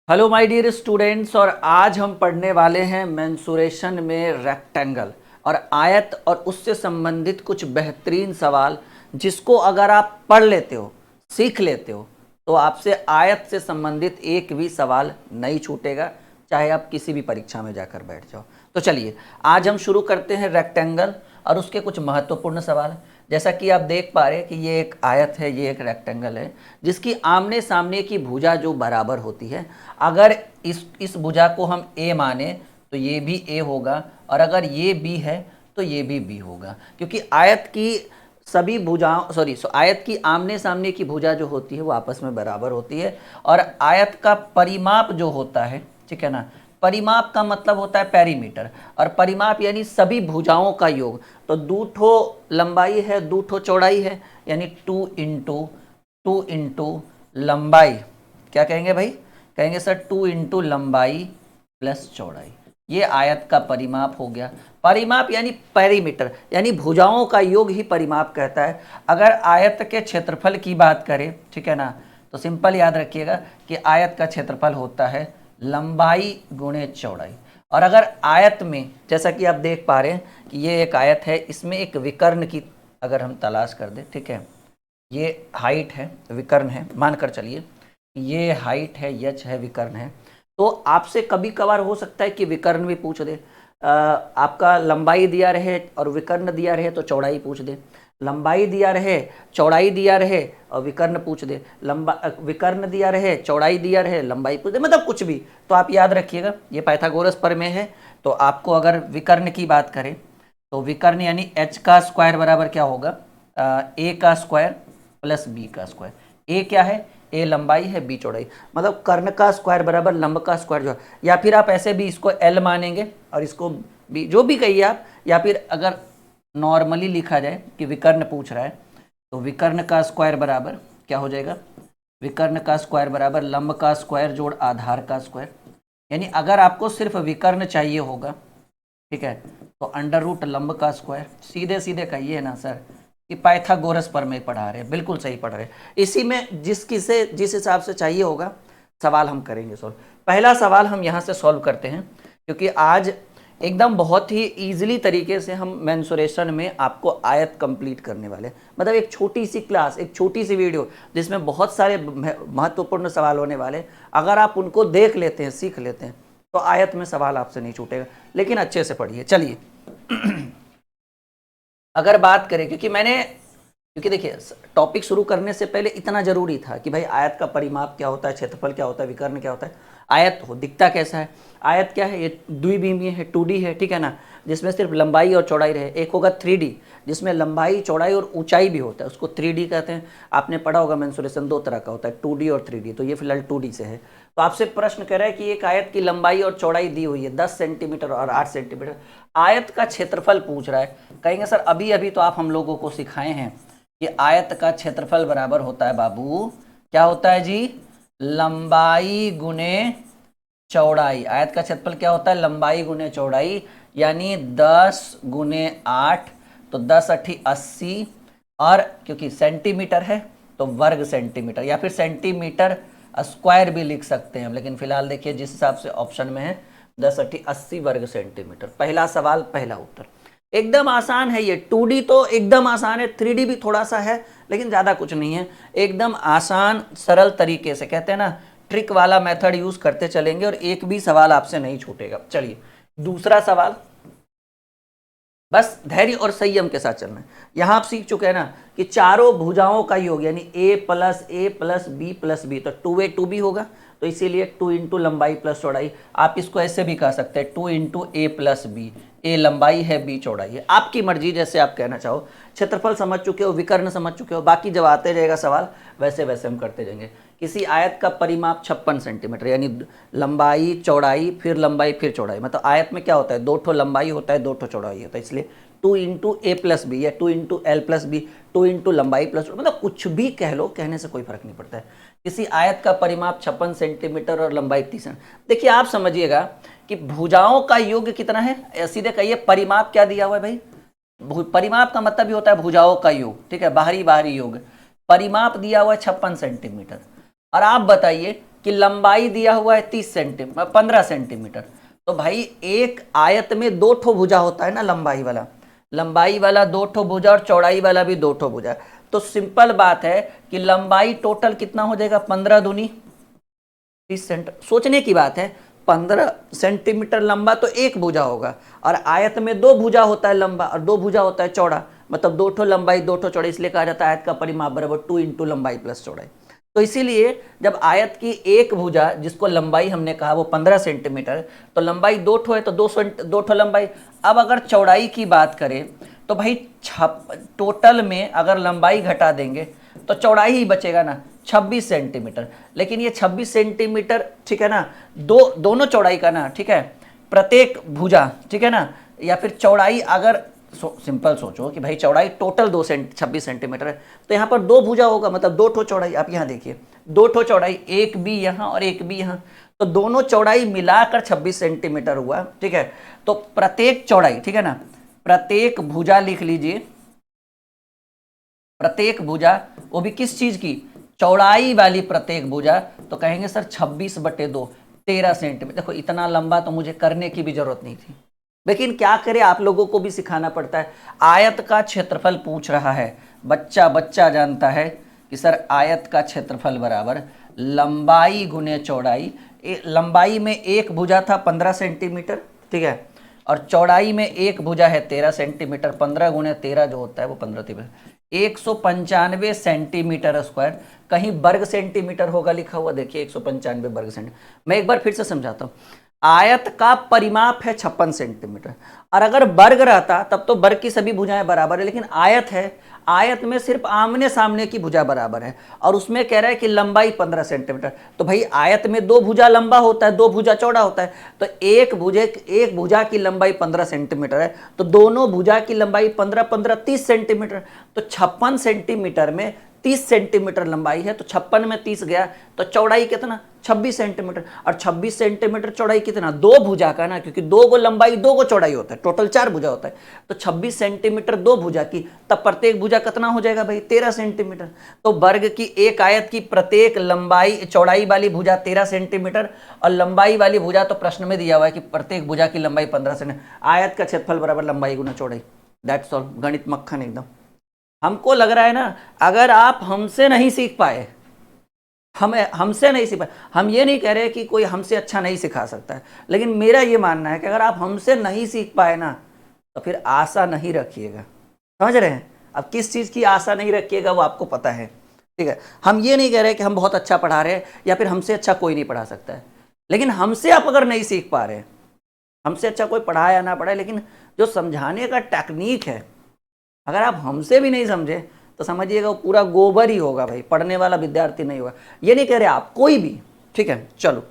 Hello my dear students. और आज हम पढ़ने वाले हैं मेंसुरेशन में रेक्टेंगल और आयत और उससे संबंधित कुछ बेहतरीन सवाल, जिसको अगर आप पढ़ लेते हो, सीख लेते हो, तो आपसे आयत से संबंधित एक भी सवाल नहीं छूटेगा, चाहे आप किसी भी परीक्षा में जाकर बैठ जाओ। तो चलिए आज हम शुरू करते हैं रेक्टेंगल और उसके कुछ महत्वपूर्ण सवाल। जैसा कि आप देख पा रहे हैं कि ये एक आयत है, ये एक रेक्टेंगल है, जिसकी आमने सामने की भुजा जो बराबर होती है, अगर इस भुजा को हम ए माने तो ये भी ए होगा, और अगर ये बी है तो ये भी बी होगा, क्योंकि आयत की सभी भुजाओं आयत की आमने सामने की भुजा जो होती है वो आपस में बराबर होती है। और आयत का परिमाप जो होता है, ठीक है ना, परिमाप का मतलब होता है पेरीमीटर, और परिमाप यानी सभी भुजाओं का योग। तो दो ठो लंबाई है, दो ठो चौड़ाई है, यानी टू इंटू लंबाई, क्या कहेंगे भाई? कहेंगे सर 2 इंटू लंबाई प्लस चौड़ाई। ये आयत का परिमाप हो गया। परिमाप यानी पेरीमीटर, यानी भुजाओं का योग ही परिमाप कहता है। अगर आयत के क्षेत्रफल की बात करें, ठीक है ना, तो सिंपल याद रखिएगा कि आयत का क्षेत्रफल होता है लंबाई गुणे चौड़ाई। और अगर आयत में, जैसा कि आप देख पा रहे हैं कि ये एक आयत है, इसमें एक विकर्ण की अगर हम तलाश कर दें, ठीक है, ये हाइट है, विकर्ण है, मानकर चलिए ये हाइट है, यच है, विकर्ण है, तो आपसे कभी कभार हो सकता है कि विकर्ण भी पूछ दे। आपका लंबाई दिया रहे और विकर्ण दिया रहे तो चौड़ाई पूछ दे, लंबाई दिया रहे, चौड़ाई दिया रहे और विकर्ण पूछ दे, विकर्ण दिया रहे, चौड़ाई दिया रहे, लंबाई पूछ दे, मतलब कुछ भी। तो आप याद रखिएगा ये पाइथागोरस प्रमेय है। तो आपको अगर विकर्ण की बात करें तो विकर्ण यानी एच का स्क्वायर बराबर क्या होगा? ए का स्क्वायर प्लस बी का स्क्वायर। ए क्या है? ए लंबाई है, बी चौड़ाई, मतलब कर्ण का स्क्वायर बराबर लंब का स्क्वायर जो है। या फिर आप ऐसे भी इसको एल मानेंगे और इसको बी, जो भी कहिए आप। या फिर अगर नॉर्मली लिखा जाए कि विकर्ण पूछ रहा है, तो विकर्ण का स्क्वायर बराबर क्या हो जाएगा? विकर्ण का स्क्वायर बराबर लंब का स्क्वायर जोड़ आधार का स्क्वायर। यानी अगर आपको सिर्फ विकर्ण चाहिए होगा, ठीक है, तो अंडर रूट लंब का स्क्वायर। सीधे सीधे कहिए ना सर कि पाइथागोरस पर में पढ़ा रहे हैं, बिल्कुल सही पढ़ रहे हैं। इसी में जिस हिसाब से चाहिए होगा सवाल हम करेंगे सॉल्व। पहला सवाल हम यहाँ से सॉल्व करते हैं, क्योंकि आज एकदम बहुत ही ईजिली तरीके से हम मेंसुरेशन में आपको आयत कंप्लीट करने वाले हैं। मतलब एक छोटी सी क्लास, एक छोटी सी वीडियो जिसमें बहुत सारे महत्वपूर्ण सवाल होने वाले, अगर आप उनको देख लेते हैं, सीख लेते हैं, तो आयत में सवाल आपसे नहीं छूटेगा। लेकिन अच्छे से पढ़िए। चलिए अगर बात करें, क्योंकि देखिए टॉपिक शुरू करने से पहले इतना जरूरी था कि भाई आयत का परिमाप क्या होता है, क्षेत्रफल क्या होता है, विकर्ण क्या होता है, आयत हो दिखता कैसा है। आयत क्या है? ये द्विविमीय है, 2D है, ठीक है ना, जिसमें सिर्फ लंबाई और चौड़ाई रहे। एक होगा 3D, जिसमें लंबाई, चौड़ाई और ऊंचाई भी होता है, उसको 3D कहते हैं। आपने पढ़ा होगा मेंसुरेशन दो तरह का होता है, 2D और 3D। तो ये फिलहाल 2D से है। तो आपसे प्रश्न कह रहा है कि एक आयत की लंबाई और चौड़ाई दी हुई है 10 सेंटीमीटर और 8 सेंटीमीटर। आयत का क्षेत्रफल पूछ रहा है। कहेंगे सर अभी अभी तो आप हम लोगों को सिखाए हैं कि आयत का क्षेत्रफल बराबर होता है बाबू, क्या होता है जी? लंबाई गुने चौड़ाई। आयत का क्षेत्रफल क्या होता है? लंबाई गुने चौड़ाई, यानी 10 गुने 8, तो 10 अठी 80, और क्योंकि सेंटीमीटर है तो वर्ग सेंटीमीटर, या फिर सेंटीमीटर स्क्वायर भी लिख सकते हैं हम। लेकिन फिलहाल देखिए जिस हिसाब से ऑप्शन में है 10 अठी 80 वर्ग सेंटीमीटर। पहला सवाल, पहला उत्तर एकदम आसान है। ये 2D तो एकदम आसान है, 3D भी थोड़ा सा है, लेकिन ज़्यादा कुछ नहीं है। एकदम आसान सरल तरीके से, कहते हैं ना, ट्रिक वाला मेथड यूज करते चलेंगे और एक भी सवाल आपसे नहीं छूटेगा। चलिए दूसरा सवाल, बस धैर्य और संयम के साथ चलना है। यहां आप सीख चुके हैं ना कि चारों भुजाओं का योग, यानी a plus B plus B, तो 2a 2b होगा, तो इसीलिए 2 इंटू लंबाई प्लस चौड़ाई। आप इसको ऐसे भी कह सकते हैं 2 इंटू ए प्लस बी। ए लंबाई है, बी चौड़ाई है, आपकी मर्जी, जैसे आप कहना चाहो। क्षेत्रफल समझ चुके हो, विकर्ण समझ चुके हो, बाकी जब आते रहेगा सवाल वैसे वैसे हम करते जाएंगे। किसी आयत का परिमाप 56 सेंटीमीटर, यानी लंबाई चौड़ाई फिर लंबाई फिर चौड़ाई। मतलब आयत में क्या होता है? 2 ठो लंबाई होता है, 2 ठो चौड़ाई होता है, इसलिए 2 इंटू ए प्लस बी या 2 into L plus B, 2 into लंबाई प्लस, मतलब कुछ भी कह लो, कहने से कोई फर्क नहीं पड़ता है। किसी आयत का परिमाप 56 सेंटीमीटर और लंबाई 30 सेंटीमीटर। देखिए आप समझिएगा कि भुजाओं का योग कितना है, सीधे कहिए परिमाप क्या दिया हुआ है भाई? परिमाप का मतलब भी होता है भुजाओं का योग, ठीक है, बाहरी बाहरी योग। परिमाप दिया हुआ है 56 सेंटीमीटर। और आप बताइए कि लंबाई दिया हुआ है 15 सेंटीमीटर, तो भाई एक आयत में दो ठो भुजा होता है ना, लंबाई वाला दो ठो भुजा और चौड़ाई वाला भी दो ठो भुजा। तो सिंपल बात है कि लंबाई टोटल कितना हो जाएगा, 15 दूनी 30 सेंटीमीटर। सोचने की बात है, 15 सेंटीमीटर लंबा तो एक भुजा होगा, और आयत में दो भुजा होता है लंबा और दो भुजा होता है चौड़ा, मतलब दो ठो लंबाई दो ठो चौड़ाई, इसलिए कहा जाता है आयत का परिमाप बराबर 2 इंटू लंबाई प्लस चौड़ाई। तो इसीलिए जब आयत की एक भुजा जिसको लंबाई हमने कहा वो 15 सेंटीमीटर, तो लंबाई दो ठो है तो दो ठो लंबाई। अब अगर चौड़ाई की बात करें तो भाई टोटल में अगर लंबाई घटा देंगे तो चौड़ाई ही बचेगा ना, 26 सेंटीमीटर। लेकिन ये 26 सेंटीमीटर, ठीक है ना, दोनों चौड़ाई का ना, ठीक है, प्रत्येक भुजा, ठीक है ना, या फिर चौड़ाई अगर सिंपल सोचो कि भाई चौड़ाई टोटल 26 सेंटीमीटर है, तो यहाँ पर दो भुजा होगा, मतलब दो ठो चौड़ाई। आप यहाँ देखिए, दो ठो चौड़ाई, एक भी यहाँ और एक भी यहाँ, तो दोनों चौड़ाई मिलाकर 26 सेंटीमीटर हुआ, ठीक है। तो प्रत्येक चौड़ाई, ठीक है ना, प्रत्येक भुजा लिख लीजिए, प्रत्येक भुजा, वो भी किस चीज की, चौड़ाई वाली प्रत्येक भुजा, तो कहेंगे सर 26/2, 13 सेंटीमीटर। देखो इतना लंबा तो मुझे करने की भी जरूरत नहीं थी, लेकिन क्या करें, आप लोगों को भी सिखाना पड़ता है। आयत का क्षेत्रफल पूछ रहा है, बच्चा जानता है कि सर आयत का क्षेत्रफल बराबर लंबाई गुने चौड़ाई। लंबाई में एक भुजा था 15 सेंटीमीटर, ठीक है, और चौड़ाई में एक भुजा है 13 सेंटीमीटर, 15 गुने 13 जो होता है वो 15 195 सेंटीमीटर स्क्वायर। कहीं वर्ग सेंटीमीटर होगा लिखा हुआ, देखिए 195 वर्ग सेंटीमीटर। मैं एक बार फिर से समझाता हूँ, आयत का परिमाप है 56 सेंटीमीटर, और अगर वर्ग रहता तब तो वर्ग की सभी भुजाएं बराबर है, लेकिन आयत है, आयत में सिर्फ आमने सामने की भुजा बराबर है, और उसमें कह रहा है कि लंबाई 15 सेंटीमीटर। तो भाई आयत में दो भुजा लंबा होता है, दो भुजा चौड़ा होता है, तो एक भुजा की लंबाई 15 सेंटीमीटर है, तो दोनों भुजा की लंबाई 15 30 सेंटीमीटर। तो 56 सेंटीमीटर में 30 सेंटीमीटर लंबाई है, तो 56 में 30 गया, तो चौड़ाई कितना, 26 सेंटीमीटर। और 26 सेंटीमीटर चौड़ाई कितना, दो भुजा का ना, क्योंकि दो को लंबाई दो को चौड़ाई होता है, टोटल 4 भुजा होता है, तो 26 सेंटीमीटर दो भुजा की, तब प्रत्येक भुजा कितना हो जाएगा भाई, 13 सेंटीमीटर। तो वर्ग की एक आयत की प्रत्येक लंबाई चौड़ाई वाली भुजा 13 सेंटीमीटर, और लंबाई वाली भुजा तो प्रश्न में दिया हुआ है कि प्रत्येक भुजा की लंबाई 15 सेंटीमीटर। आयत का क्षेत्रफल बराबर लंबाई गुना चौड़ाई। दैट्स ऑल, गणित मक्खन एकदम। हमको लग रहा है ना, अगर आप हमसे नहीं सीख पाए, हमसे नहीं सीख पाए, हम ये नहीं कह रहे कि कोई हमसे अच्छा नहीं सिखा सकता है, लेकिन मेरा ये मानना है कि अगर आप हमसे नहीं सीख पाए ना, तो फिर आशा नहीं रखिएगा। समझ रहे हैं? अब किस चीज़ की आशा नहीं रखिएगा वो आपको पता है, ठीक है। हम ये नहीं कह रहे कि हम बहुत अच्छा पढ़ा रहे हैं या फिर हमसे अच्छा कोई नहीं पढ़ा सकता है, लेकिन हमसे आप अगर नहीं सीख पा रहे, हमसे अच्छा कोई पढ़ाए या ना पढ़ाए, लेकिन जो समझाने का टेक्निक है, अगर आप हमसे भी नहीं समझे तो समझिएगा वो पूरा गोबर ही होगा भाई, पढ़ने वाला विद्यार्थी नहीं होगा। ये नहीं कह रहे आप, कोई भी, ठीक है। चलो,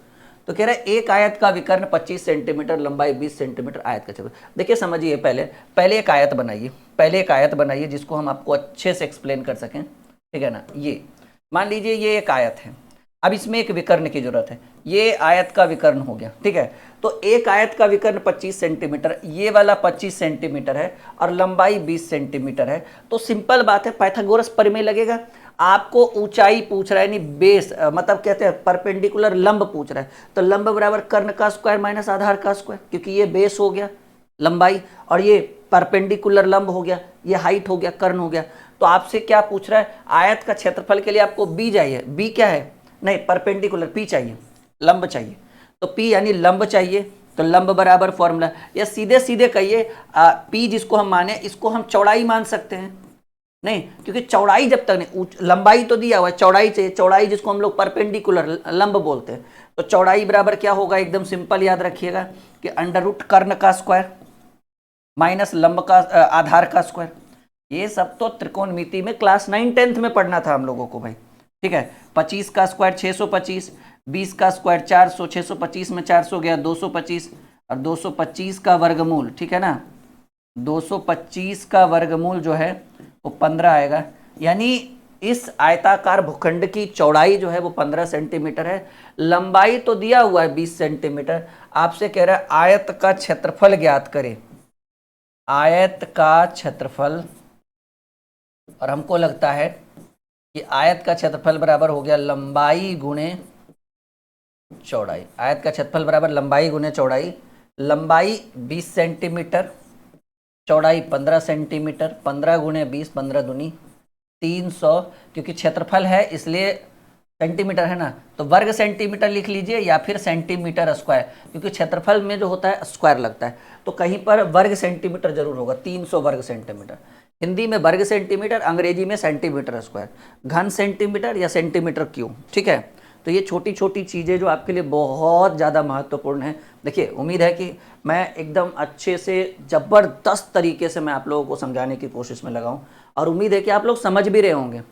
तो कह रहे हैं एक आयत का विकर्ण 25 सेंटीमीटर, लंबाई 20 सेंटीमीटर, आयत का क्षेत्र। देखिए समझिए, पहले एक आयत बनाइए, पहले एक आयत बनाइए जिसको हम आपको अच्छे से एक्सप्लेन कर सकें, ठीक है ना। ये मान लीजिए ये एक आयत है, अब इसमें एक विकर्ण की जरूरत है, ये आयत का विकर्ण हो गया, ठीक है। तो एक आयत का विकर्ण 25 सेंटीमीटर, ये वाला 25 सेंटीमीटर है, और लंबाई 20 सेंटीमीटर है। तो सिंपल बात है, पाइथागोरस प्रमेय लगेगा। आपको ऊंचाई पूछ रहा है, नहीं बेस, मतलब कहते हैं परपेंडिकुलर लंब पूछ रहा है, तो लंब बराबर कर्ण का स्क्वायर माइनस आधार का स्क्वायर, क्योंकि ये बेस हो गया लंबाई, और ये परपेंडिकुलर लंब हो गया, ये हाइट हो गया, कर्ण हो गया। तो आपसे क्या पूछ रहा है, आयत का क्षेत्रफल के लिए आपको बी चाहिए, बी क्या है, नहीं परपेंडिकुलर, पी चाहिए, लंब चाहिए, तो पी यानी लंब चाहिए, तो लंब बराबर फॉर्मूला, या सीधे सीधे कहिए पी जिसको हम माने, इसको हम चौड़ाई मान सकते हैं, नहीं, क्योंकि चौड़ाई जब तक नहीं, लंबाई तो दिया हुआ है, चौड़ाई चाहिए, चौड़ाई जिसको हम लोग परपेंडिकुलर लंब बोलते हैं, तो चौड़ाई बराबर क्या होगा, एकदम सिंपल याद रखिएगा कि अंडर रूट कर्ण का स्क्वायर माइनस लंब का आधार का स्क्वायर। ये सब तो त्रिकोणमिति में क्लास 9 10th में पढ़ना था हम लोगों को भाई, ठीक है। 25 का स्क्वायर 625, 20 का स्क्वायर 400, 625 में 400 गया 225, और 225 का वर्गमूल, ठीक है ना, 225 का वर्गमूल जो है वो 15 आएगा। यानी इस आयताकार भूखंड की चौड़ाई जो है वो 15 सेंटीमीटर है, लंबाई तो दिया हुआ है 20 सेंटीमीटर। आपसे कह रहा है आयत का क्षेत्रफल ज्ञात करें, आयत का क्षेत्रफल, और हमको लगता है कि आयत का क्षेत्रफल बराबर हो गया लंबाई गुणे चौड़ाई। आयत का क्षेत्रफल बराबर लंबाई गुने चौड़ाई। लंबाई 20 सेंटीमीटर, चौड़ाई 15 सेंटीमीटर, 15 गुने 20, 15 दूनी 300, क्योंकि क्षेत्रफल है इसलिए सेंटीमीटर है ना, तो वर्ग सेंटीमीटर लिख लीजिए या फिर सेंटीमीटर स्क्वायर, क्योंकि क्षेत्रफल में जो होता है स्क्वायर लगता है, तो कहीं पर वर्ग सेंटीमीटर जरूर होगा। 300 वर्ग सेंटीमीटर, हिंदी में वर्ग सेंटीमीटर, अंग्रेजी में सेंटीमीटर स्क्वायर, घन सेंटीमीटर या सेंटीमीटर क्यूब, ठीक है। तो ये छोटी छोटी चीज़ें जो आपके लिए बहुत ज़्यादा महत्वपूर्ण है। देखिए, उम्मीद है कि मैं एकदम अच्छे से ज़बरदस्त तरीके से मैं आप लोगों को समझाने की कोशिश में लगाऊं, और उम्मीद है कि आप लोग समझ भी रहे होंगे,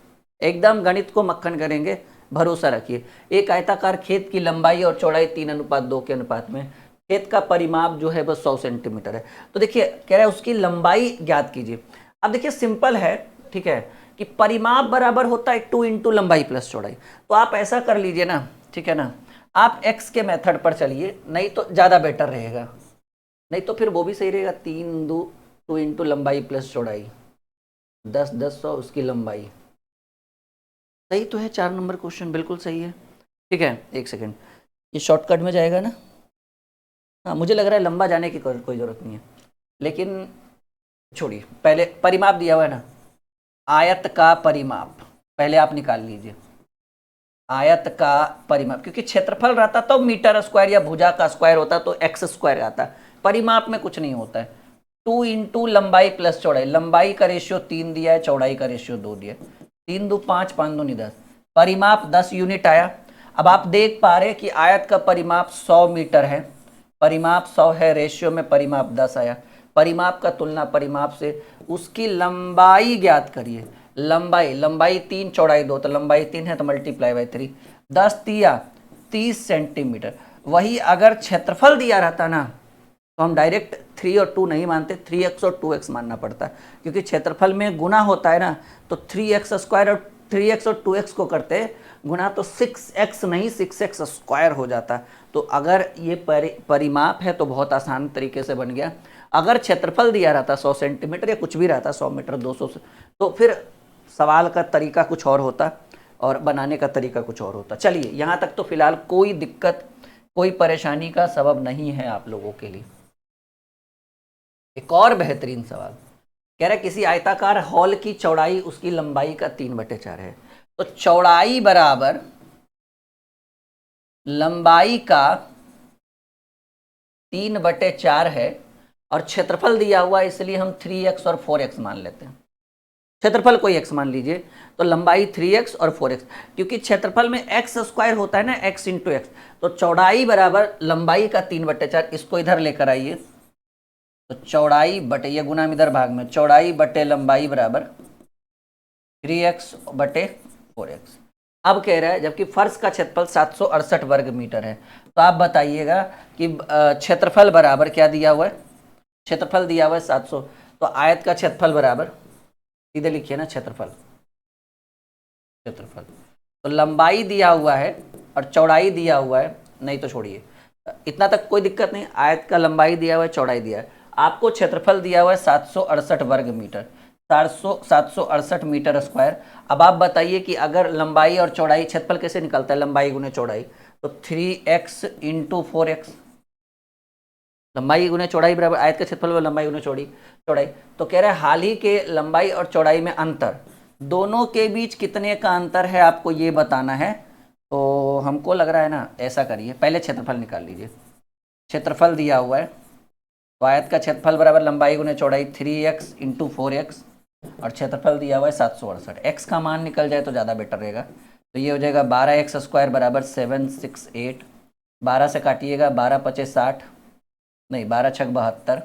एकदम गणित को मक्खन करेंगे, भरोसा रखिए। एक आयताकार खेत की लंबाई और चौड़ाई 3:2 के अनुपात में, खेत का परिमाप जो है वह 100 सेंटीमीटर है। तो देखिए कह रहा है उसकी लंबाई ज्ञात कीजिए। अब देखिए सिंपल है, ठीक है, कि परिमाप बराबर होता है 2 इंटू लंबाई प्लस चौड़ाई। तो आप ऐसा कर लीजिए ना, ठीक है ना, आप x के मेथड पर चलिए, नहीं तो ज़्यादा बेटर रहेगा, नहीं तो फिर वो भी सही रहेगा। 2 इंटू लंबाई प्लस चौड़ाई 10 10 100 उसकी लंबाई, सही तो है। 4 नंबर क्वेश्चन बिल्कुल सही है, ठीक है। एक सेकेंड, ये शॉर्टकट में जाएगा ना। हाँ, मुझे लग रहा है लंबा जाने की कोई ज़रूरत नहीं है, लेकिन छोड़िए, पहले परिमाप दिया हुआ है ना, आयत का परिमाप पहले आप निकाल लीजिए। आयत का परिमाप, क्योंकि क्षेत्रफल रहता तो मीटर स्क्वायर या भुजा का स्क्वायर होता तो एक्स स्क्वायर आता, परिमाप में कुछ नहीं होता है। 2 इंटू लंबाई प्लस चौड़ाई, लंबाई का रेशियो 3 दिया है, चौड़ाई का रेशियो 2 दिया है, 3 2 5 5 2 10, परिमाप 10 यूनिट आया। अब आप देख पा रहे कि आयत का परिमाप 100 मीटर है, परिमाप 100 है, रेशियो में परिमाप 10 आया। परिमाप का तुलना परिमाप से, उसकी लंबाई ज्ञात करिए। लंबाई 3, चौड़ाई 2, तो लंबाई 3 है तो मल्टीप्लाई बाई 3, 10 दिया 30 सेंटीमीटर। वही अगर क्षेत्रफल दिया रहता ना, तो हम डायरेक्ट 3 और 2 नहीं मानते, 3x और 2x मानना पड़ता, क्योंकि क्षेत्रफल में गुना होता है ना, तो 3x स्क्वायर और 3x और 2x को करते गुना तो 6x नहीं 6x स्क्वायर हो जाता। तो अगर ये परिमाप है तो बहुत आसान तरीके से बन गया। अगर क्षेत्रफल दिया रहता 100 सेंटीमीटर या कुछ भी रहता, 100 मीटर 200 से, तो फिर सवाल का तरीका कुछ और होता और बनाने का तरीका कुछ और होता। चलिए, यहाँ तक तो फिलहाल कोई दिक्कत, कोई परेशानी का सबब नहीं है आप लोगों के लिए। एक और बेहतरीन सवाल कह रहा है, किसी आयताकार हॉल की चौड़ाई उसकी लंबाई का 3/4 है। तो चौड़ाई बराबर लंबाई का 3/4 है, और क्षेत्रफल दिया हुआ है इसलिए हम 3x और 4x मान लेते हैं। क्षेत्रफल कोई x मान लीजिए, तो लंबाई 3x और 4x, क्योंकि क्षेत्रफल में x स्क्वायर होता है ना, x इंटू एक्स, तो चौड़ाई बराबर लंबाई का 3/4। इसको इधर लेकर आइए, तो चौड़ाई बटे, ये गुना इधर भाग में, चौड़ाई बटे लंबाई बराबर 3x बटे 4x। अब कह रहा है जबकि फर्श का क्षेत्रफल 768 वर्ग मीटर है, तो आप बताइएगा कि क्षेत्रफल बराबर क्या दिया हुआ है, क्षेत्रफल दिया हुआ है 700, तो आयत का क्षेत्रफल बराबर, सीधे लिखिए ना, क्षेत्रफल तो लंबाई दिया हुआ है और चौड़ाई दिया हुआ है, नहीं तो छोड़िए, इतना तक कोई दिक्कत नहीं। आयत का लंबाई दिया हुआ है, चौड़ाई दिया है, आपको क्षेत्रफल दिया हुआ है 768 वर्ग मीटर, 768 मीटर स्क्वायर। अब आप बताइए कि अगर लंबाई और चौड़ाई, क्षेत्रफल कैसे निकलता है, लंबाई गुने चौड़ाई, तो 3x इंटू 4x, लंबाई गुने चौड़ाई बराबर आयत का क्षेत्रफल लंबाई गुने चौड़ाई। तो कह रहा है हाल ही के लंबाई और चौड़ाई में अंतर, दोनों के बीच कितने का अंतर है आपको ये बताना है। तो हमको लग रहा है ना, ऐसा करिए, पहले क्षेत्रफल निकाल लीजिए। क्षेत्रफल दिया हुआ है, तो आयत का क्षेत्रफल बराबर लंबाई गुने चौड़ाई 3x इंटू 4x, और क्षेत्रफल दिया हुआ है 768। x का मान निकल जाए तो ज़्यादा बेटर रहेगा, तो ये हो जाएगा 12x स्क्वायर बराबर 768, 12 से काटिएगा, 12 पचे 60, नहीं 12 छक 72,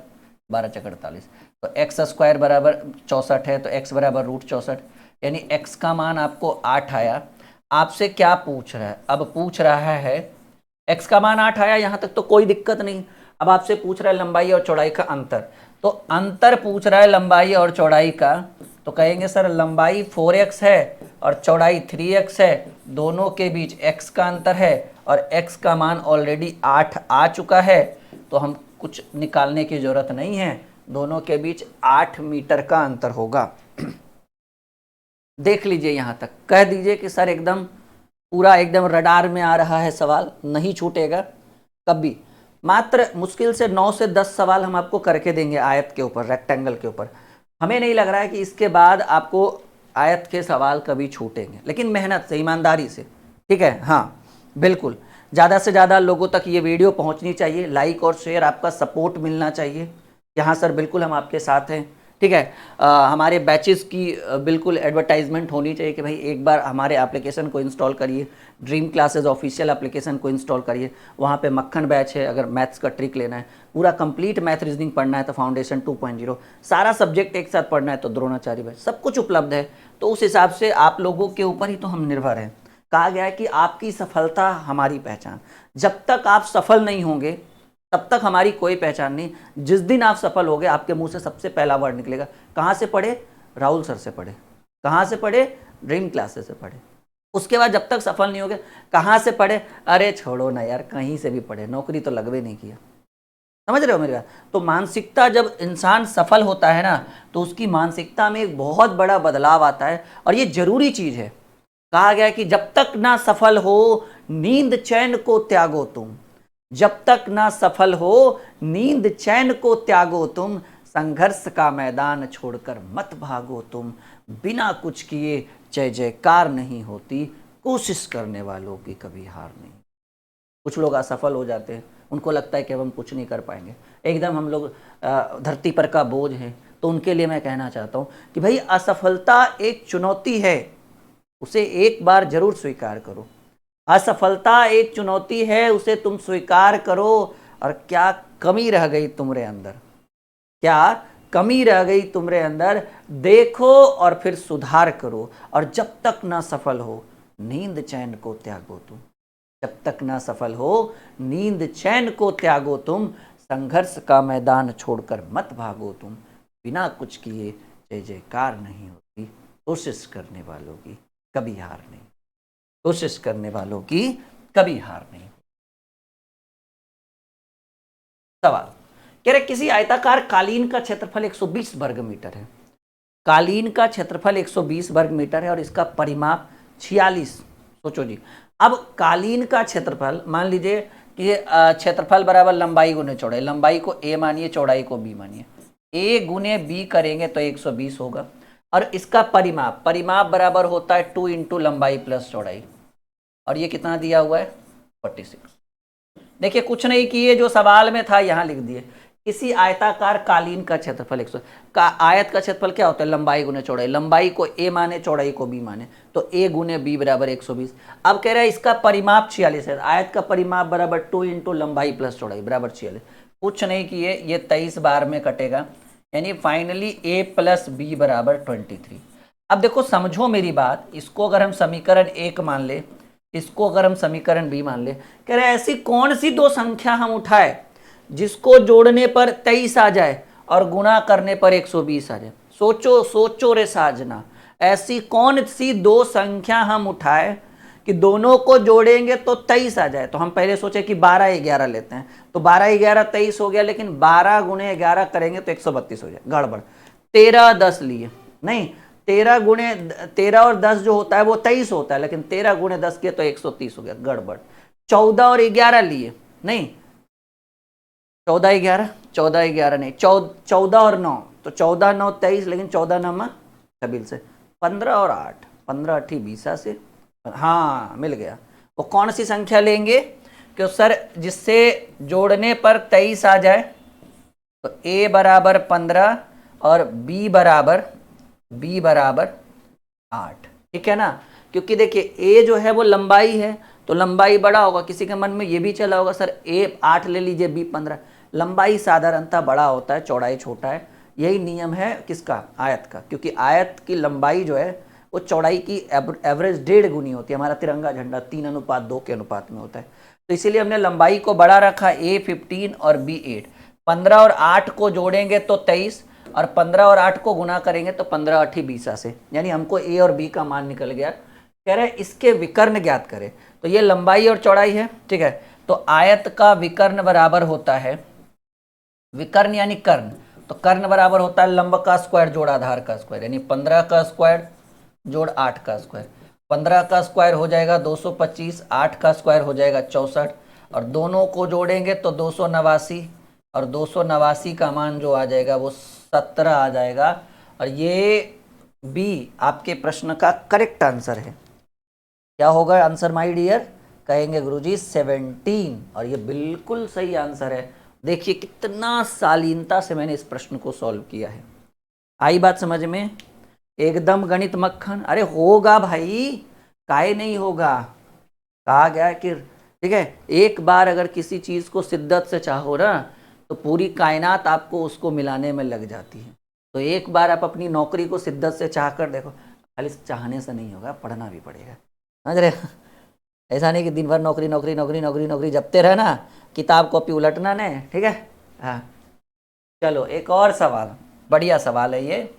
12 छक 48, तो x स्क्वायर बराबर 64 है, तो x बराबर √64, यानी x का मान आपको 8 आया। आपसे क्या पूछ रहा है, अब पूछ रहा है x का मान 8 आया, यहाँ तक तो कोई दिक्कत नहीं। अब आपसे पूछ रहा है लंबाई और चौड़ाई का अंतर, तो अंतर पूछ रहा है लंबाई और चौड़ाई का, तो कहेंगे सर लंबाई 4x है और चौड़ाई 3x है, दोनों के बीच x का अंतर है और x का मान ऑलरेडी 8 आ चुका है, तो हम कुछ निकालने की जरूरत नहीं है, दोनों के बीच 8 मीटर का अंतर होगा। देख लीजिए यहाँ तक, कह दीजिए कि सर एकदम पूरा एकदम रडार में आ रहा है सवाल, नहीं छूटेगा कभी। मात्र मुश्किल से 9 से 10 सवाल हम आपको करके देंगे आयत के ऊपर, रेक्टेंगल के ऊपर। हमें नहीं लग रहा है कि इसके बाद आपको आयत के सवाल कभी छूटेंगे, लेकिन मेहनत से, ईमानदारी से, ठीक है। हाँ बिल्कुल, ज़्यादा से ज़्यादा लोगों तक ये वीडियो पहुंचनी चाहिए, लाइक और शेयर, आपका सपोर्ट मिलना चाहिए। यहाँ सर बिल्कुल हम आपके साथ हैं, ठीक है। हमारे बैचेस की बिल्कुल एडवर्टाइजमेंट होनी चाहिए कि भाई एक बार हमारे एप्लीकेशन को इंस्टॉल करिए, ड्रीम क्लासेस ऑफिशियल एप्लीकेशन को इंस्टॉल करिए। वहाँ पे मक्खन बैच है, अगर मैथ्स का ट्रिक लेना है, पूरा कंप्लीट मैथ रीजनिंग पढ़ना है तो फाउंडेशन 2.0, सारा सब्जेक्ट एक साथ पढ़ना है तो द्रोणाचार्य बैच, सब कुछ उपलब्ध है। तो उस हिसाब से आप लोगों के ऊपर ही तो हम निर्भर हैं। कहा गया है कि आपकी सफलता हमारी पहचान। जब तक आप सफल नहीं होंगे तब तक हमारी कोई पहचान नहीं। जिस दिन आप सफल होगे आपके मुंह से सबसे पहला वर्ड निकलेगा, कहाँ से पढ़े? राहुल सर से पढ़े। कहाँ से पढ़े? ड्रीम क्लासेस से पढ़े। उसके बाद जब तक सफल नहीं होगे, कहाँ से पढ़े? अरे छोड़ो ना यार, कहीं से भी पढ़े, नौकरी तो लगवे नहीं किया। समझ रहे हो मेरी बात? तो मानसिकता, जब इंसान सफल होता है ना, तो उसकी मानसिकता में एक बहुत बड़ा बदलाव आता है, और ये जरूरी चीज है। कहा गया कि जब तक ना सफल हो नींद चैन को त्यागो तुम, जब तक ना सफल हो नींद चैन को त्यागो तुम, संघर्ष का मैदान छोड़कर मत भागो तुम, बिना कुछ किए जय जयकार नहीं होती, कोशिश करने वालों की कभी हार नहीं। कुछ लोग असफल हो जाते हैं, उनको लगता है कि अब हम कुछ नहीं कर पाएंगे, एकदम हम लोग धरती पर का बोझ हैं। तो उनके लिए मैं कहना चाहता हूँ कि भाई असफलता एक चुनौती है, उसे एक बार जरूर स्वीकार करो। असफलता एक चुनौती है, उसे तुम स्वीकार करो। और क्या कमी रह गई तुम्हारे अंदर, क्या कमी रह गई तुम्हारे अंदर, देखो और फिर सुधार करो। और जब तक ना सफल हो नींद चैन को त्यागो तुम, जब तक ना सफल हो नींद चैन को त्यागो तुम, संघर्ष का मैदान छोड़कर मत भागो तुम, बिना कुछ किए जय जयकार नहीं होती, कोशिश करने वालों की कभी हार नहीं, कोशिश करने वालों की कभी हार नहीं। सवाल कह रहे किसी आयताकार कालीन का क्षेत्रफल 120 वर्ग मीटर है। कालीन का क्षेत्रफल 120 वर्ग मीटर है और इसका परिमाप 46। सोचो जी, अब कालीन का क्षेत्रफल मान लीजिए कि क्षेत्रफल बराबर लंबाई गुने चौड़ाई, लंबाई को a मानिए, चौड़ाई को b मानिए, a गुने b करेंगे तो 120 होगा। और इसका परिमाप, परिमाप बराबर होता है 2 इंटू लंबाई प्लस चौड़ाई, और ये कितना दिया हुआ है 46। देखिए कुछ नहीं किए, जो सवाल में था यहां लिख दिए। किसी आयताकार कालीन का क्षेत्रफल 100 का, आयत का क्षेत्रफल क्या होता है? लंबाई गुने चौड़ाई, लंबाई को a माने, चौड़ाई को b माने, तो a गुने b बराबर 120। अब कह रहा है इसका परिमाप 46 है, आयत का परिमाप बराबर 2 इंटू लंबाई प्लस चौड़ाई बराबर 46। कुछ नहीं किए, ये 23 बार में कटेगा, यानी फाइनली a प्लस b बराबर 23। अब देखो समझो मेरी बात, इसको अगर हम समीकरण 1 मान ले, इसको अगर हम समीकरण b मान ले, कह रहे ऐसी कौन सी दो संख्या हम उठाए जिसको जोड़ने पर 23 आ जाए और गुणा करने पर 120 आ जाए। सोचो सोचो रे साजना, ऐसी कौन सी दो संख्या हम उठाए कि दोनों को जोड़ेंगे तो 23 आ जाए। तो हम पहले सोचे कि 12 11 लेते हैं, तो 12 11 23 हो गया, लेकिन 12 गुणे 11 करेंगे तो 132 हो जाए, गड़बड़। 13 10 लिए, नहीं 13 गुणे 13 और 10 जो होता है वो 23 होता है, लेकिन 13 गुणे 10 किए तो 130 हो गया, गड़बड़। 14 और 11 लिए, नहीं 14 11 नहीं, 14 और 9, तो 14 9 23, लेकिन 14 9 कबील से 15 और 8, 15 8 20 से, हाँ मिल गया। वो कौन सी संख्या लेंगे कि सर जिससे जोड़ने पर 23 आ जाए, तो a बराबर 15 और b बराबर 8, ठीक है ना। क्योंकि देखिए a जो है वो लंबाई है, तो लंबाई बड़ा होगा। किसी के मन में ये भी चला होगा सर a 8 ले लीजिए, b 15। लंबाई साधारणतः बड़ा होता है, चौड़ाई छोटा है। यही नियम है किसका? आयत का, क्योंकि आयत की लंबाई जो है वो चौड़ाई की एवरेज 1.5 गुनी होती है। हमारा तिरंगा झंडा 3:2 के अनुपात में होता है, तो इसीलिए हमने लंबाई को बड़ा रखा, a 15 और b 8। 15 और 8 को जोड़ेंगे तो 23, और 15 और 8 को गुना करेंगे तो 15 8 20 से, यानी हमको a और b का मान निकल गया। कह रहे इसके विकर्ण ज्ञात करें, तो ये लंबाई और चौड़ाई है, ठीक है। तो आयत का विकर्ण बराबर होता है, विकर्ण यानी कर्ण, तो कर्ण बराबर होता है लंब का स्क्वायर जोड़ आधार का स्क्वायर, यानी 15 का स्क्वायर जोड़ 8 का स्क्वायर। 15 का स्क्वायर हो जाएगा 225, 8 का स्क्वायर हो जाएगा 64, और दोनों को जोड़ेंगे तो 289, और 289 का मान जो आ जाएगा वो 17 आ जाएगा। और ये बी आपके प्रश्न का करेक्ट आंसर है। क्या होगा आंसर माय डियर? कहेंगे गुरुजी 17, और ये बिल्कुल सही आंसर है। देखिए कितना शालीनता से मैंने इस प्रश्न को सॉल्व किया है। आई बात समझ में? एकदम गणित मक्खन। अरे होगा भाई, काहे नहीं होगा। कहा गया है कि ठीक है, एक बार अगर किसी चीज को शिद्दत से चाहो ना तो पूरी कायनात आपको उसको मिलाने में लग जाती है। तो एक बार आप अपनी नौकरी को शिद्दत से चाह कर देखो। खाली चाहने से नहीं होगा, पढ़ना भी पड़ेगा, समझ रहे? ऐसा नहीं कि दिन भर नौकरी नौकरी नौकरी नौकरी नौकरी जपते रहना, किताब कॉपी उलटना नहीं, ठीक है। हाँ चलो एक और सवाल, बढ़िया सवाल है ये,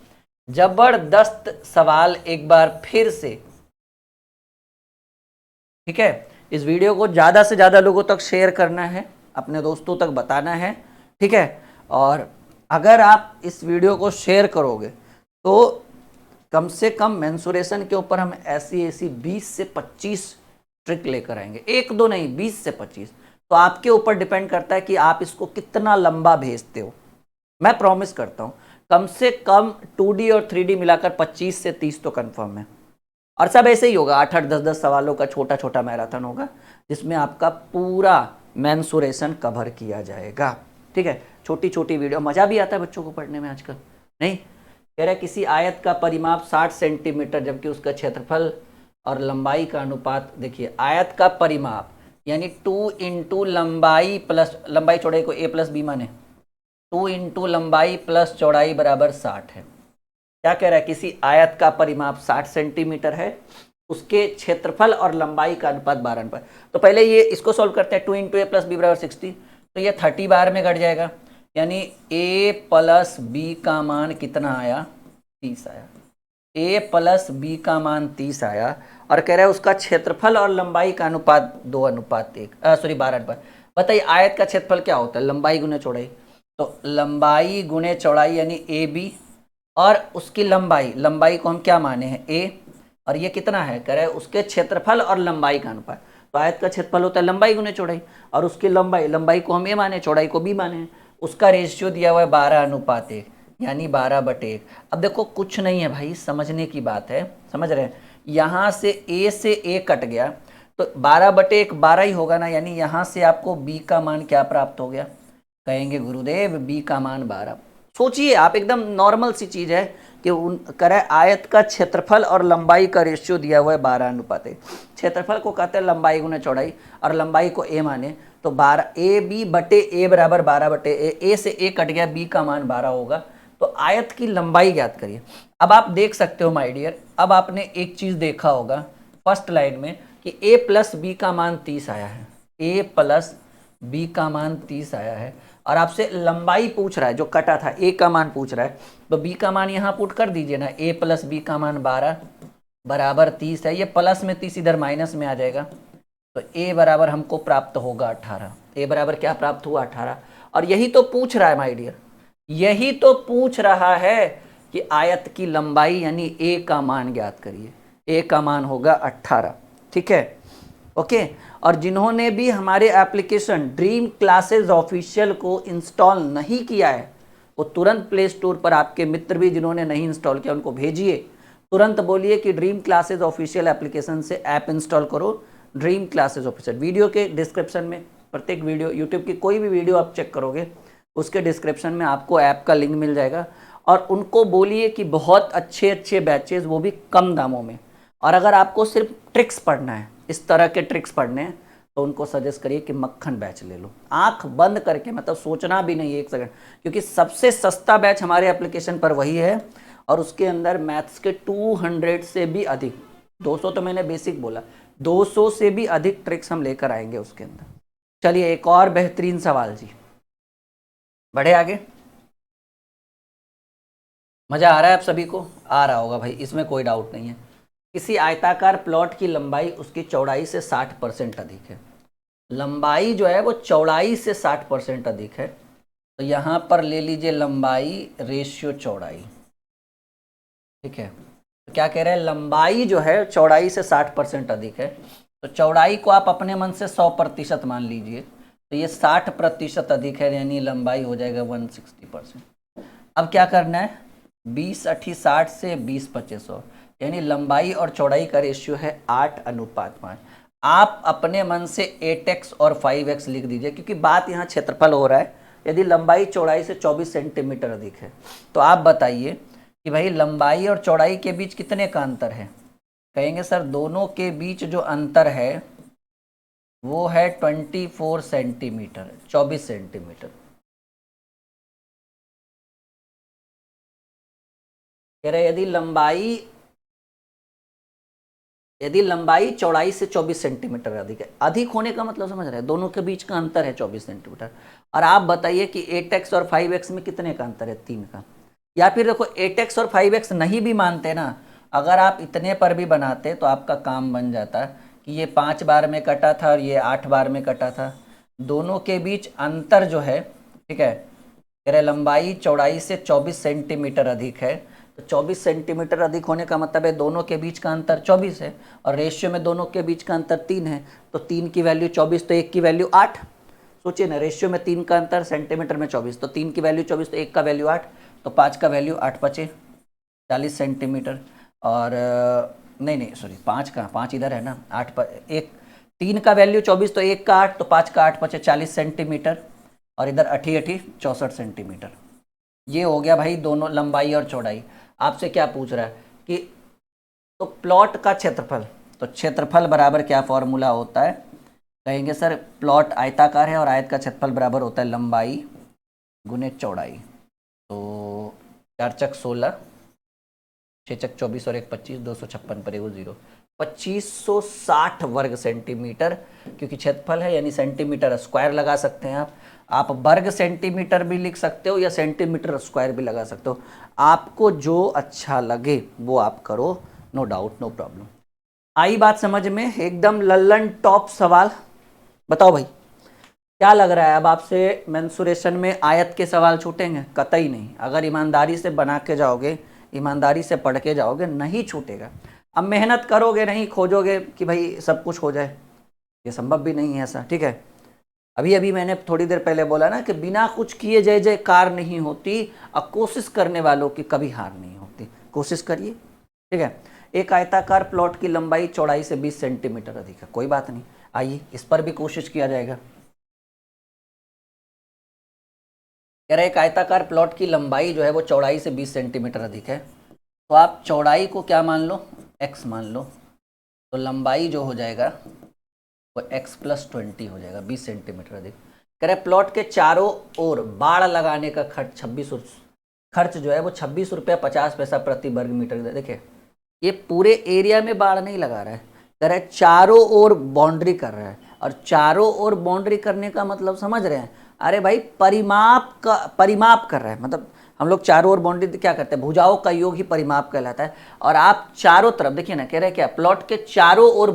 जबरदस्त सवाल एक बार फिर से। ठीक है, इस वीडियो को ज़्यादा से ज़्यादा लोगों तक शेयर करना है, अपने दोस्तों तक बताना है, ठीक है। और अगर आप इस वीडियो को शेयर करोगे तो कम से कम मेंसुरेशन के ऊपर हम ऐसी 20 से 25 ट्रिक लेकर आएंगे, एक दो नहीं 20 से 25। तो आपके ऊपर डिपेंड करता है कि आप इसको कितना लंबा भेजते हो। मैं प्रॉमिस करता हूँ कम से कम 2D और 3D मिलाकर 25 से 30 तो कंफर्म है। और सब ऐसे ही होगा, 8-8 10-10 सवालों का छोटा छोटा मैराथन होगा जिसमें आपका पूरा मेंसुरेशन कवर किया जाएगा। ठीक है, छोटी छोटी वीडियो, मज़ा भी आता है बच्चों को पढ़ने में आजकल। नहीं कह रहे किसी आयत का परिमाप 60 सेंटीमीटर जबकि उसका क्षेत्रफल और लंबाई का अनुपात, देखिए आयत का परिमाप यानी 2 इंटू लंबाई प्लस लंबाई चौड़ाई को a प्लस बी माने, 2 इंटू लंबाई प्लस चौड़ाई बराबर 60 है। क्या कह रहा है? किसी आयत का परिमाप 60 सेंटीमीटर है, उसके क्षेत्रफल और लंबाई का अनुपात 12 अनुपात। तो पहले ये इसको सॉल्व करते हैं, 2 इंटू ए प्लस बी बराबर 60, तो ये 30 बार में घट जाएगा, यानी a प्लस बी का मान कितना आया? 30 आया। a प्लस बी का मान 30 आया, और कह रहा है उसका क्षेत्रफल और लंबाई का अनुपात 12 अनुपात। बताइए आयत का क्षेत्रफल क्या होता है? लंबाई गुने चौड़ाई। तो लंबाई गुने चौड़ाई यानी ए बी, और उसकी लंबाई को हम क्या माने हैं? a, और ये कितना है? कह रहे हैं उसके क्षेत्रफल और लंबाई का अनुपात। तो आयत का क्षेत्रफल होता है लंबाई गुने चौड़ाई, और उसकी लंबाई को हम a माने, चौड़ाई को b माने, उसका रेशियो दिया हुआ है 12:1, यानी 12/1। अब देखो कुछ नहीं है भाई, समझने की बात है, समझ रहे हैं? यहाँ से a से a कट गया तो 12/1 12 ही होगा ना, यानी यहाँ से आपको b का मान क्या प्राप्त हो गया? कहेंगे गुरुदेव b का मान 12। सोचिए आप, एकदम नॉर्मल सी चीज है कि करे आयत का क्षेत्रफल और लंबाई का रेशियो दिया हुआ है 12:1। क्षेत्रफल को कहते हैं लंबाई गुने चौड़ाई, और लंबाई को a माने, तो 12 ए बी बटे ए बराबर 12/a, a से a कट गया, b का मान 12 होगा। तो आयत की लंबाई ज्ञात करिए। अब आप देख सकते हो माय डियर, अब आपने एक चीज देखा होगा फर्स्ट लाइन में कि a प्लस बी का मान 30 आया है, a प्लस बी का मान 30 आया है, और आपसे लंबाई पूछ रहा है, जो कटा था a का मान पूछ रहा है, तो b का मान यहाँ पुट कर दीजिए ना, a प्लस बी का मान 12 बराबर 30 है, ये प्लस में 30 इधर माइनस में आ जाएगा, तो a बराबर हमको प्राप्त होगा 18। a बराबर क्या प्राप्त हुआ? 18। और यही तो पूछ रहा है माय डियर, यही तो पूछ रहा है कि आयत की लंबाई यानी a का मान ज्ञात करिए। a का मान होगा 18, ठीक है, ओके। और जिन्होंने भी हमारे एप्लीकेशन ड्रीम क्लासेस ऑफिशियल को इंस्टॉल नहीं किया है वो तुरंत प्ले स्टोर पर, आपके मित्र भी जिन्होंने नहीं इंस्टॉल किया उनको भेजिए, तुरंत बोलिए कि ड्रीम क्लासेस ऑफिशियल एप्लीकेशन से ऐप इंस्टॉल करो, ड्रीम क्लासेस ऑफिशियल। वीडियो के डिस्क्रिप्शन में, प्रत्येक वीडियो, यूट्यूब की कोई भी वीडियो आप चेक करोगे उसके डिस्क्रिप्शन में आपको ऐप का लिंक मिल जाएगा, और उनको बोलिए कि बहुत अच्छे अच्छे बैचेज, वो भी कम दामों में। और अगर आपको सिर्फ ट्रिक्स पढ़ना है, इस तरह के ट्रिक्स पढ़ने हैं, तो उनको सजेस्ट करिए कि मक्खन बैच ले लो, आंख बंद करके, मतलब सोचना भी नहीं एक सेकंड, क्योंकि सबसे सस्ता बैच हमारे एप्लीकेशन पर वही है, और उसके अंदर मैथ्स के 200 से भी अधिक, 200 तो मैंने बेसिक बोला, 200 से भी अधिक ट्रिक्स हम लेकर आएंगे उसके अंदर। चलिए एक और बेहतरीन सवाल जी, बढ़े आगे। मजा आ रहा है आप सभी को? आ रहा होगा भाई, इसमें कोई डाउट नहीं है। किसी आयताकार प्लॉट की लंबाई उसकी चौड़ाई से 60% अधिक है, लंबाई जो है वो चौड़ाई से 60% अधिक है, तो यहाँ पर ले लीजिए लंबाई रेशियो चौड़ाई, ठीक है। तो क्या कह रहे हैं, लंबाई जो है चौड़ाई से 60% अधिक है। तो चौड़ाई को आप अपने मन से 100% मान लीजिए, तो ये 60% अधिक है, यानी लंबाई हो जाएगा 160%। अब क्या करना है, 20/80/60 से 20/25 यानी लंबाई और चौड़ाई का रेशियो है 8:5। आप अपने मन से 8x और 5x लिख दीजिए, क्योंकि बात यहाँ क्षेत्रफल हो रहा है। यदि लंबाई चौड़ाई से 24 सेंटीमीटर अधिक है, तो आप बताइए कि भाई लंबाई और चौड़ाई के बीच कितने का अंतर है। कहेंगे सर दोनों के बीच जो अंतर है वो है 24 सेंटीमीटर, 24 सेंटीमीटर। कह रहे यदि लंबाई चौड़ाई से 24 सेंटीमीटर अधिक है, अधिक होने का मतलब समझ रहे हैं, दोनों के बीच का अंतर है 24 सेंटीमीटर। और आप बताइए कि 8x और 5x में कितने का अंतर है, 3 का। या फिर देखो 8x और 5x नहीं भी मानते ना, अगर आप इतने पर भी बनाते तो आपका काम बन जाता कि ये 5 बार में कटा था और ये 8 बार में कटा था। दोनों के बीच अंतर जो है, ठीक है, कह रहे लंबाई चौड़ाई से 24 सेंटीमीटर अधिक है। तो 24 सेंटीमीटर अधिक होने का मतलब है दोनों के बीच का अंतर 24 है, और रेशियो में दोनों के बीच का अंतर 3 है। तो 3 की वैल्यू 24, तो 1 की वैल्यू 8। सोचिए ना, रेशियो में 3 का अंतर, सेंटीमीटर में 24, तो 3 की वैल्यू 24, तो 1 का वैल्यू 8, तो 5 का वैल्यू 8×5 40 सेंटीमीटर। और नहीं नहीं सॉरी, 5 का, 5 इधर है ना, 8 पर 1, 3 का वैल्यू 24, तो 1 का 8, तो 5 का 8×5 40 सेंटीमीटर, और इधर 8×8 64 सेंटीमीटर। ये हो गया भाई दोनों लंबाई और चौड़ाई। आपसे क्या पूछ रहा है कि तो प्लॉट का क्षेत्रफल, तो क्षेत्रफल बराबर क्या फॉर्मूला होता है। कहेंगे सर प्लॉट आयताकार है और आयत का क्षेत्रफल बराबर होता है लंबाई गुने चौड़ाई। तो 4 चक 16, 6 चक 24 और 1 25, 256 पर 0, 2560 वर्ग सेंटीमीटर। क्योंकि क्षेत्रफल है यानी सेंटीमीटर स्क्वायर लगा सकते हैं आप वर्ग सेंटीमीटर भी लिख सकते हो या सेंटीमीटर स्क्वायर भी लगा सकते हो। आपको जो अच्छा लगे वो आप करो, नो डाउट, नो प्रॉब्लम। आई बात समझ में, एकदम लल्लन टॉप सवाल। बताओ भाई क्या लग रहा है, अब आपसे मेंसुरेशन में आयत के सवाल छूटेंगे? कतई नहीं। अगर ईमानदारी से बना के जाओगे, ईमानदारी से पढ़ के जाओगे, नहीं छूटेगा। अब मेहनत करोगे, नहीं खोजोगे कि भाई सब कुछ हो जाए, ये संभव भी नहीं है ऐसा, ठीक है। अभी अभी मैंने थोड़ी देर पहले बोला ना कि बिना कुछ किए जय जयकार नहीं होती, और कोशिश करने वालों की कभी हार नहीं होती। कोशिश करिए, ठीक है। एक आयताकार प्लॉट की लंबाई चौड़ाई से 20 सेंटीमीटर अधिक है, कोई बात नहीं, आइए इस पर भी कोशिश किया जाएगा। कह रहे एक आयताकार प्लॉट की लंबाई जो है वो चौड़ाई से 20 सेंटीमीटर अधिक है। तो आप चौड़ाई को क्या मान लो, x मान लो, तो लंबाई जो हो जाएगा वो x+20 हो जाएगा, 20 सेंटीमीटर अधिक। कह रहे प्लॉट के चारों ओर बाड़ लगाने का खर्च जो है वो 26 रुपया 50 पैसा प्रति वर्ग मीटर। देखिए ये पूरे एरिया में बाड़ नहीं लगा रहा है, कह रहे चारों ओर बाउंड्री कर रहा है। और चारों ओर बाउंड्री करने का मतलब समझ रहे हैं, अरे भाई परिमाप कर रहा है। मतलब हम लोग चारों ओर बाउंड्री क्या करते हैं, भुजाओं का योग ही परिमाप कहलाता है। और आप चारों तरफ देखिए ना, कह रहे क्या, प्लॉट के चारों ओर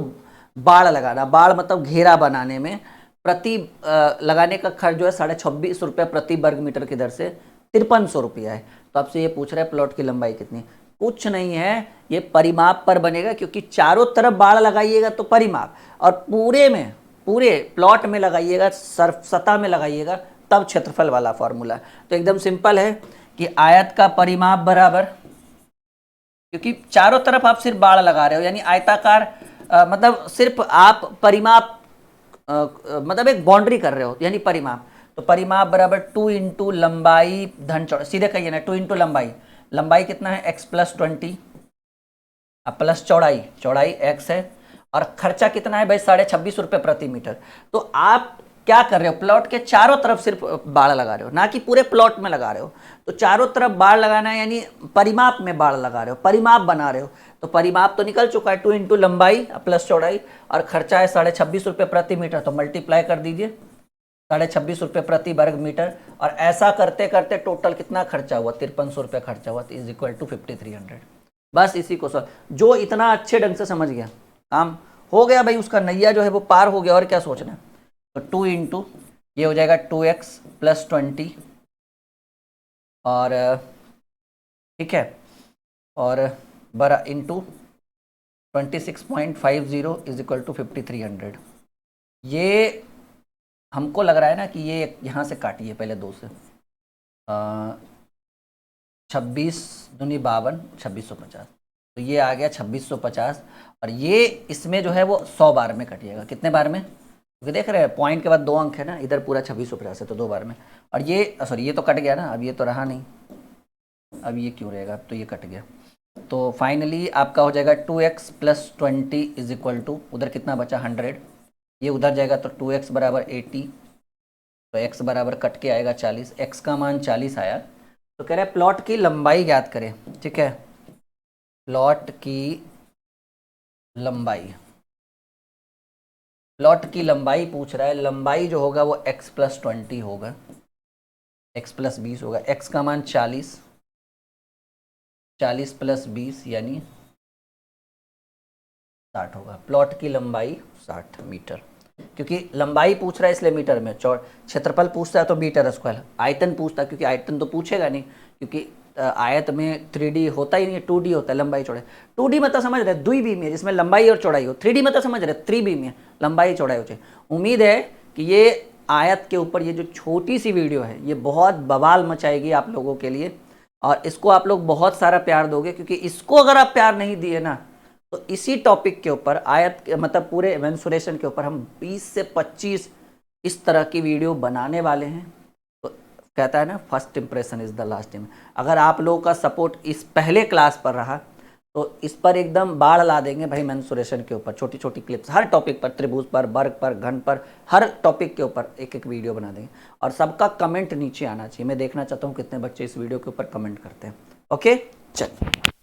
बाड़ लगाना, बाड़ मतलब घेरा बनाने में प्रति लगाने का खर्च जो है 26.5 रुपया प्रति वर्ग मीटर की दर से 5300 रुपया है। तो आपसे ये पूछ रहा है प्लॉट की लंबाई कितनी, कुछ नहीं है, ये परिमाप पर बनेगा, क्योंकि चारों तरफ बाड़ लगाइएगा तो परिमाप, और पूरे प्लॉट में लगाइएगा, सतह में लगाइएगा, तब क्षेत्रफल वाला फॉर्मूला। तो एकदम सिंपल है कि आयत का परिमाप बराबर, क्योंकि चारों तरफ आप सिर्फ बाड़ लगा रहे हो, यानी आयताकार मतलब सिर्फ आप परिमाप मतलब एक बाउंड्री कर रहे हो, यानी परिमाप। तो परिमाप बराबर 2 इंटू लंबाई धन चौड़ाई, सीधे कहिए ना, 2 इंटू लंबाई कितना है x+20, प्लस चौड़ाई x है, और खर्चा कितना है भाई 26.5 रुपये प्रति मीटर। तो आप क्या कर रहे हो, प्लॉट के चारों तरफ सिर्फ बाड़ लगा रहे हो, ना कि पूरे प्लॉट में लगा रहे हो। तो चारों तरफ बाड़ लगाना है, यानी परिमाप में बाड़ लगा रहे हो, परिमाप बना रहे हो। तो परिमाप तो निकल चुका है, 2 इंटू लंबाई प्लस चौड़ाई, और खर्चा है 26.5 रुपये प्रति मीटर, तो मल्टीप्लाई कर दीजिए 26.5 रुपये प्रति वर्ग मीटर। और ऐसा करते करते टोटल कितना खर्चा हुआ, 5300 रुपये खर्चा हुआ, इज इक्वल टू 5300। बस इसी को जो इतना अच्छे ढंग से समझ गया, काम हो गया भाई, उसका नैया जो है वो पार हो गया, और क्या सोचना है। तो 2 इंटू ये हो जाएगा 2x+20, और ठीक है, और बरा इंटू 26.50 इज इक्वल टू 5300। ये हमको लग रहा है ना कि ये यहाँ से काटिए पहले 2 से, 26 दूनी 52, 2650, तो ये आ गया 2650। और ये इसमें जो है वो 100 बार में कटिएगा। कितने बार में? क्योंकि देख रहे हैं पॉइंट के बाद 2 अंक है ना, इधर पूरा 2650 है तो 2 बार में। और ये सॉरी ये तो कट गया ना, अब ये तो रहा नहीं, अब ये क्यों रहेगा, अब तो ये कट गया। तो फाइनली आपका हो जाएगा 2x + 20 इज इक्वल टू, उधर कितना बचा 100, ये उधर जाएगा तो 2x बराबर 80, तो x बराबर कट के आएगा 40, x का मान 40 आया। तो कह रहा है प्लॉट की लंबाई ज्ञात करें। ठीक है, प्लॉट की लंबाई, प्लॉट की लंबाई पूछ रहा है। लंबाई जो होगा वो x + 20 होगा, x + 20 होगा। x का मान 40, 40 + 20 यानी 60 होगा। प्लॉट की लंबाई 60 मीटर, क्योंकि लंबाई पूछ रहा है इसलिए मीटर में, क्षेत्रफल पूछता है तो मीटर स्क्वायर। आयतन पूछता है, क्योंकि आयतन तो पूछेगा नहीं, क्योंकि आयत में 3D होता ही नहीं है, 2D होता है, लंबाई चौड़ाई। 2D मतलब समझ रहे द्विविमीय, जिसमें लंबाई और चौड़ाई हो। 3D मतलब समझ रहे त्रिविमीय, लंबाई चौड़ाई हो चाहिए। उम्मीद है कि ये आयत के ऊपर ये जो छोटी सी वीडियो है ये बहुत बवाल मचाएगी आप लोगों के लिए, और इसको आप लोग बहुत सारा प्यार दोगे, क्योंकि इसको अगर आप प्यार नहीं दिए ना तो इसी टॉपिक के ऊपर आयत मतलब पूरे मेंसुरेशन के ऊपर हम 20 से 25 इस तरह की वीडियो बनाने वाले हैं। तो कहता है ना first impression is the last इम। अगर आप लोगों का सपोर्ट इस पहले क्लास पर रहा तो इस पर एकदम बाढ़ ला देंगे भाई। मेंसुरेशन के ऊपर छोटी छोटी क्लिप्स, हर टॉपिक पर, त्रिभुज पर, वर्ग पर, घन पर, हर टॉपिक के ऊपर एक एक वीडियो बना देंगे। और सबका कमेंट नीचे आना चाहिए, मैं देखना चाहता हूँ कितने बच्चे इस वीडियो के ऊपर कमेंट करते हैं। ओके, चल।